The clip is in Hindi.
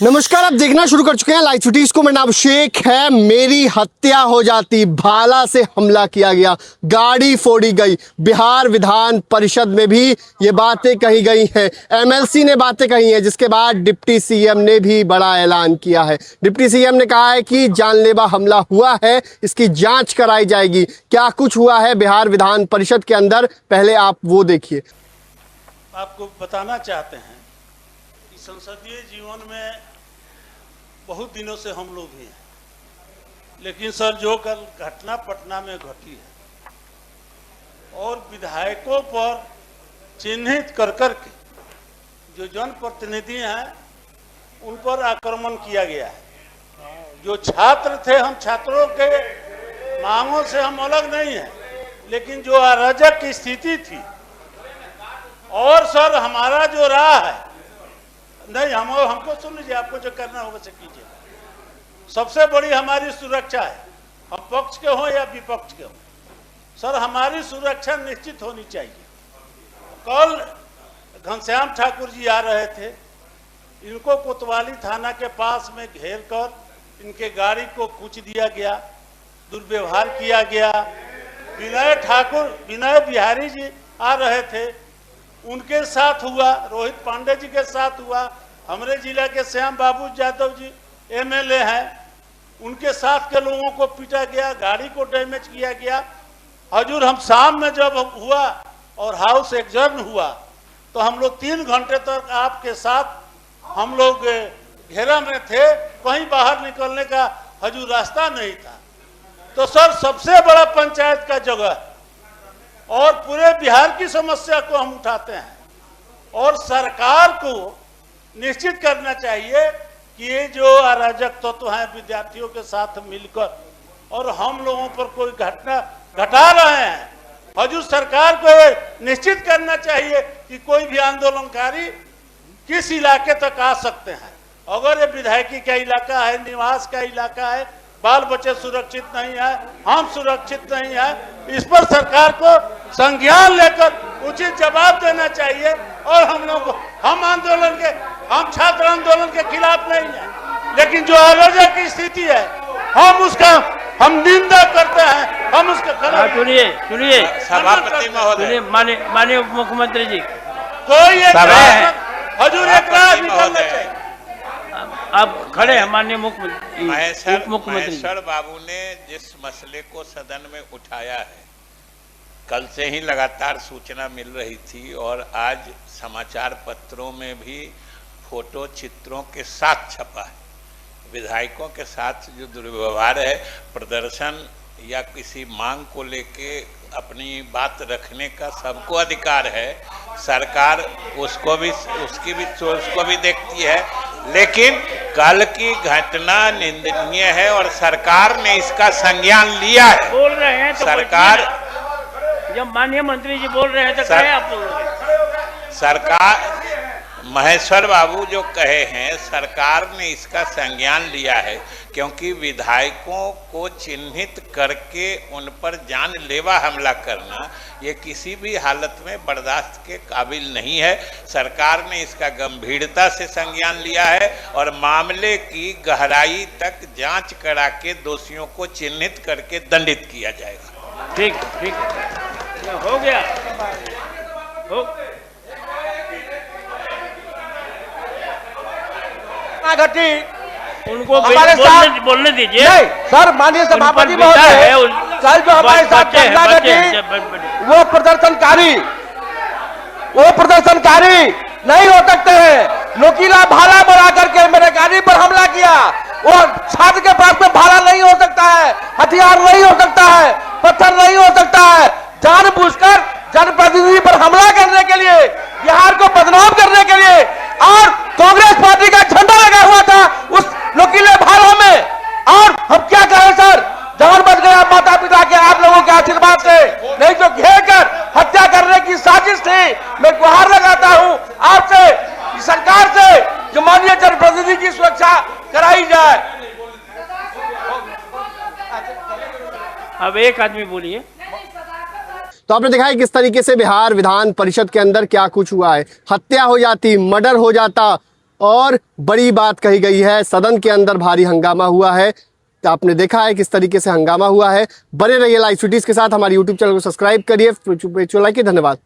नमस्कार, आप देखना शुरू कर चुके हैं लाइव सिटीज को। मेरा नाम शेख है। मेरी हत्या हो जाती, भाला से हमला किया गया, गाड़ी फोड़ी गई। बिहार विधान परिषद में भी ये बातें कही गई हैं, एमएलसी ने बातें कही हैं, जिसके बाद डिप्टी सीएम ने भी बड़ा ऐलान किया है। डिप्टी सीएम ने कहा है कि जानलेवा हमला हुआ है, इसकी जांच कराई जाएगी। क्या कुछ हुआ है बिहार विधान परिषद के अंदर, पहले आप वो देखिए। आपको बताना चाहते हैं कि संसदीय जीवन में बहुत दिनों से हम लोग भी हैं, लेकिन सर जो कल घटना पटना में घटी है और विधायकों पर चिन्हित कर के जो जनप्रतिनिधि हैं उन पर आक्रमण किया गया है। जो छात्र थे, हम छात्रों के मांगों से हम अलग नहीं हैं, लेकिन जो अराजक की स्थिति थी और सर हमारा जो राह है, नहीं हमको सुन लीजिए, आपको जो करना होगा से कीजिए। सबसे बड़ी हमारी सुरक्षा है, हम पक्ष के हों या विपक्ष के हों, सर हमारी सुरक्षा निश्चित होनी चाहिए। कल घनश्याम ठाकुर जी आ रहे थे, इनको कोतवाली थाना के पास में घेर कर इनके गाड़ी को कूच दिया गया, दुर्व्यवहार किया गया। विनय बिहारी जी आ रहे थे, उनके साथ हुआ, रोहित पांडे जी के साथ हुआ। हमारे जिला के श्याम बाबू यादव जी एमएलए हैं, उनके साथ के लोगों को पीटा गया, गाड़ी को डैमेज किया गया। हजूर हम शाम में जब हुआ और हाउस एडजर्न हुआ तो हम लोग 3 घंटे तक आपके साथ हम लोग घेरा में थे, कहीं बाहर निकलने का हजूर रास्ता नहीं था। तो सर सबसे बड़ा पंचायत का जगह और पूरे बिहार की समस्या को हम उठाते हैं और सरकार को निश्चित करना चाहिए कि ये जो अराजक तत्व हैं विद्यार्थियों के साथ मिलकर और हम लोगों पर कोई घटना घटा रहे हैं, हजूर सरकार को ये निश्चित करना चाहिए कि कोई भी आंदोलनकारी किस इलाके तक आ सकते हैं। अगर ये विधायकी का इलाका है, निवास का इलाका है, बाल बच्चे सुरक्षित नहीं है, हम सुरक्षित नहीं है, इस पर सरकार को संज्ञान लेकर उचित जवाब देना चाहिए। और हम छात्र आंदोलन के खिलाफ नहीं है, लेकिन जो अराजक की स्थिति है हम निंदा करते हैं, हम उसका सुनिए सभापति महोदय, माननीय उप मुख्यमंत्री जी, कोई हजूर एक राह निकलना चाहिए। अब खड़े हैं माननीय मुख्यमंत्री महेश्वर बाबू ने जिस मसले को सदन में उठाया है, कल से ही लगातार सूचना मिल रही थी और आज समाचार पत्रों में भी फोटो चित्रों के साथ छपा है। विधायकों के साथ जो दुर्व्यवहार है, प्रदर्शन या किसी मांग को लेके अपनी बात रखने का सबको अधिकार है। सरकार उसको भी देखती है, लेकिन कल की घटना निंदनीय है और सरकार ने इसका संज्ञान लिया है। बोल रहे हैं तो सरकार, जब माननीय मंत्री जी बोल रहे हैं तो कहे आप बोल रहे हैं। सरकार, महेश्वर बाबू जो कहे हैं, सरकार ने इसका संज्ञान लिया है, क्योंकि विधायकों को चिन्हित करके उन पर जानलेवा हमला करना ये किसी भी हालत में बर्दाश्त के काबिल नहीं है। सरकार ने इसका गंभीरता से संज्ञान लिया है और मामले की गहराई तक जांच करा के दोषियों को चिन्हित करके दंडित किया जाएगा। ठीक हो गया। घटी उनको हमारे साथ बोलने दीजिए। नहीं सर, माननीय सभापति महोदय, कल जो हमारे साथ घटना घटी वो प्रदर्शनकारी नहीं हो सकते हैं। नुकीला भाला बना करके मेरे गाड़ी पर हमला किया। वो छात्र के पास में भाला नहीं हो सकता है, हथियार नहीं हो सकता है, पत्थर नहीं हो सकता है। जानबूझकर जनप्रतिनिधि पर हमला करने के लिए, बिहार को बदनाम करने के लिए, और कांग्रेस पार्टी का झंडा लगा हुआ था उस नुकीले भालों में। और हम क्या कहें सर, जान बच गया माता पिता के आप लोगों के आशीर्वाद से, नहीं तो घेर कर हत्या करने की साजिश थी। मैं गुहार लगाता हूं आपसे, सरकार से, जो माननीय जनप्रतिनिधि की सुरक्षा कराई जाए। अब एक आदमी बोलिए। तो आपने देखा है किस तरीके से बिहार विधान परिषद के अंदर क्या कुछ हुआ है। हत्या हो जाती, मर्डर हो जाता, और बड़ी बात कही गई है। सदन के अंदर भारी हंगामा हुआ है। तो आपने देखा है किस तरीके से हंगामा हुआ है। बने रहिए लाइव सिटीज के साथ। हमारे यूट्यूब चैनल को सब्सक्राइब करिए। लाइक धन्यवाद।